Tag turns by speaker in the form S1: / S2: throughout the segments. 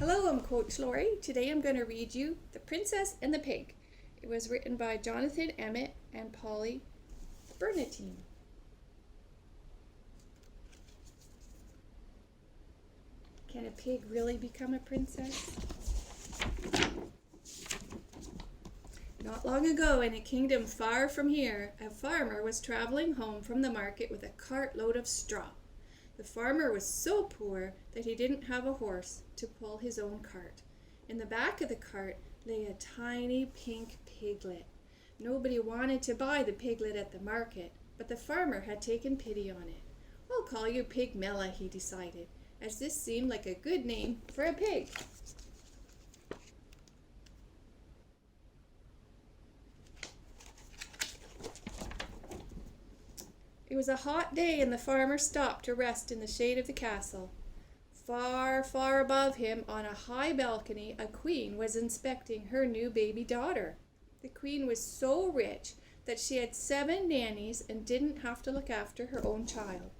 S1: Hello, I'm Coach Laurie. Today I'm going to read you The Princess and the Pig. It was written by Jonathan Emmett and Polly Bernatine. Can a pig really become a princess? Not long ago, in a kingdom far from here, a farmer was traveling home from the market with a cartload of straw. The farmer was so poor that he didn't have a horse to pull his own cart. In the back of the cart lay a tiny pink piglet. Nobody wanted to buy the piglet at the market, but the farmer had taken pity on it. "I'll call you Pigmella," he decided, as this seemed like a good name for a pig. It was a hot day, and the farmer stopped to rest in the shade of the castle. Far, far above him, on a high balcony, a queen was inspecting her new baby daughter. The queen was so rich that she had 7 nannies and didn't have to look after her own child.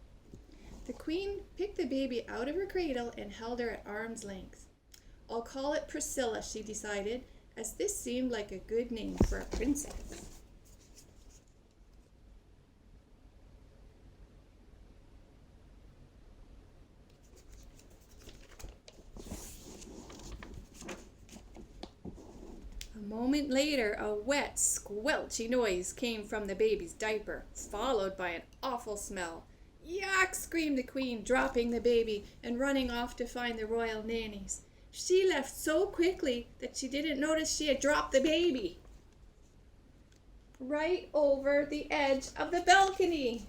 S1: The queen picked the baby out of her cradle and held her at arm's length. "I'll call it Priscilla," she decided, as this seemed like a good name for a princess. A moment later, a wet, squelchy noise came from the baby's diaper, followed by an awful smell. "Yuck!" screamed the queen, dropping the baby and running off to find the royal nannies. She left so quickly that she didn't notice she had dropped the baby right over the edge of the balcony.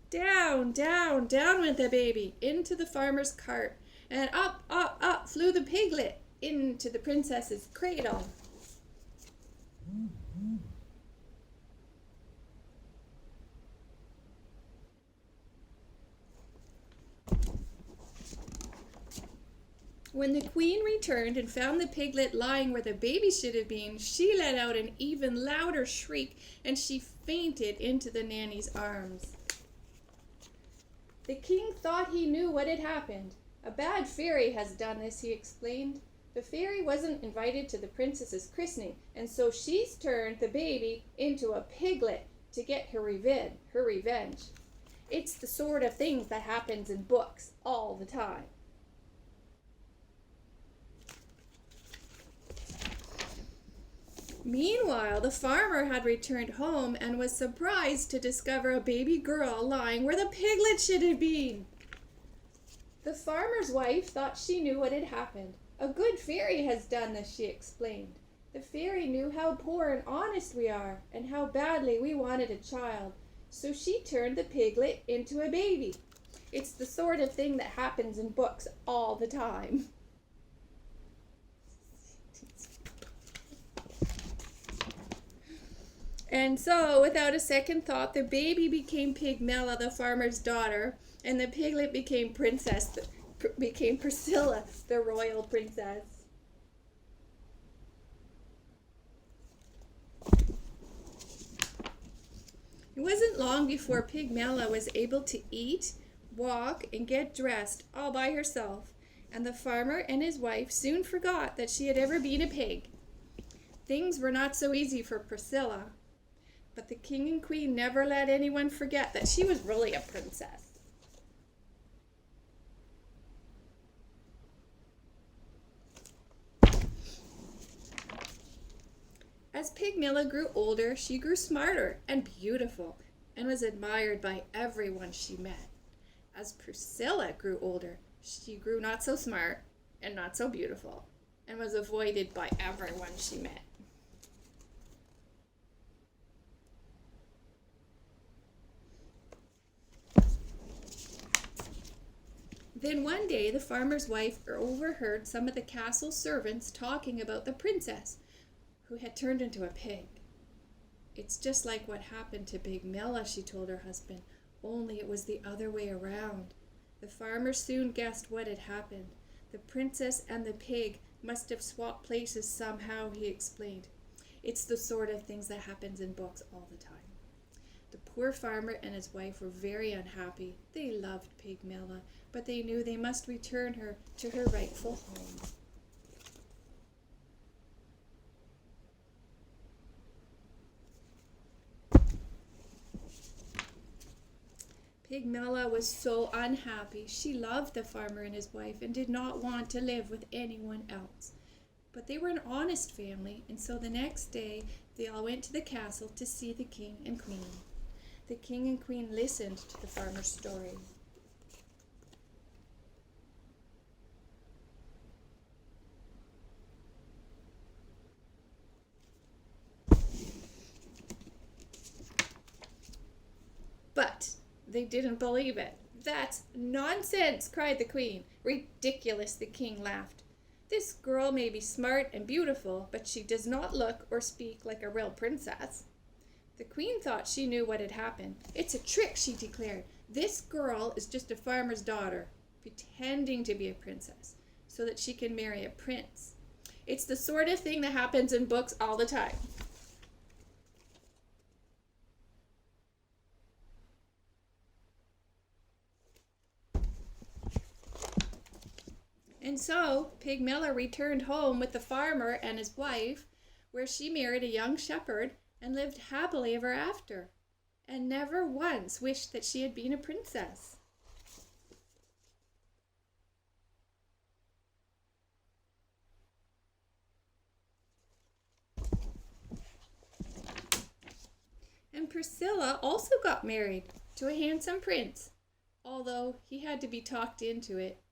S1: Down, down, down went the baby into the farmer's cart, and up, up, up flew the piglet into the princess's cradle. When the queen returned and found the piglet lying where the baby should have been, she let out an even louder shriek, and she fainted into the nanny's arms. The king thought he knew what had happened. "A bad fairy has done this," he explained. "The fairy wasn't invited to the princess's christening, and so she's turned the baby into a piglet to get her revenge. It's the sort of thing that happens in books all the time." Meanwhile, the farmer had returned home and was surprised to discover a baby girl lying where the piglet should have been. The farmer's wife thought she knew what had happened. "A good fairy has done this," she explained. "The fairy knew how poor and honest we are and how badly we wanted a child, so she turned the piglet into a baby. It's the sort of thing that happens in books all the time." And so, without a second thought, the baby became Pigmella, the farmer's daughter, and the piglet became Priscilla, the royal princess. It wasn't long before Pigmella was able to eat, walk, and get dressed all by herself, and the farmer and his wife soon forgot that she had ever been a pig. Things were not so easy for Priscilla, but the king and queen never let anyone forget that she was really a princess. As Pigmella grew older, she grew smarter and beautiful and was admired by everyone she met. As Priscilla grew older, she grew not so smart and not so beautiful and was avoided by everyone she met. Then one day the farmer's wife overheard some of the castle servants talking about the princess who had turned into a pig. "It's just like what happened to Pigmella," she told her husband, "only it was the other way around." The farmer soon guessed what had happened. "The princess and the pig must have swapped places somehow," he explained. "It's the sort of things that happens in books all the time." The poor farmer and his wife were very unhappy. They loved Pigmella, but they knew they must return her to her rightful home. Pigmella was so unhappy. She loved the farmer and his wife and did not want to live with anyone else. But they were an honest family, and so the next day they all went to the castle to see the king and queen. The king and queen listened to the farmer's story. But they didn't believe it. "That's nonsense," cried the queen. "Ridiculous," the king laughed. "This girl may be smart and beautiful, but she does not look or speak like a real princess." The queen thought she knew what had happened. "It's a trick," she declared. "This girl is just a farmer's daughter, pretending to be a princess so that she can marry a prince. It's the sort of thing that happens in books all the time." And so Pigmella returned home with the farmer and his wife, where she married a young shepherd and lived happily ever after, and never once wished that she had been a princess. And Priscilla also got married to a handsome prince, although he had to be talked into it.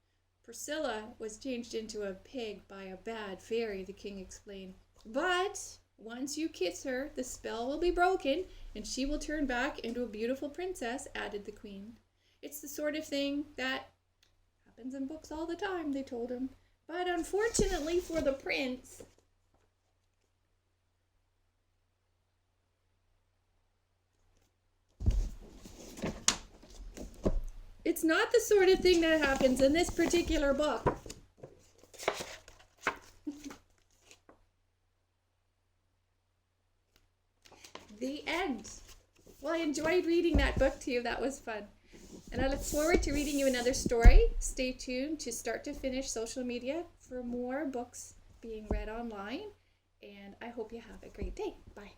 S1: Priscilla was changed into a pig by a bad fairy, the king explained. "But once you kiss her, the spell will be broken, and she will turn back into a beautiful princess," added the queen. "It's the sort of thing that happens in books all the time," they told him. "But unfortunately for the prince, it's not the sort of thing that happens in this particular book." The end. Well, I enjoyed reading that book to you. That was fun. And I look forward to reading you another story. Stay tuned to Start to Finish social media for more books being read online. And I hope you have a great day. Bye.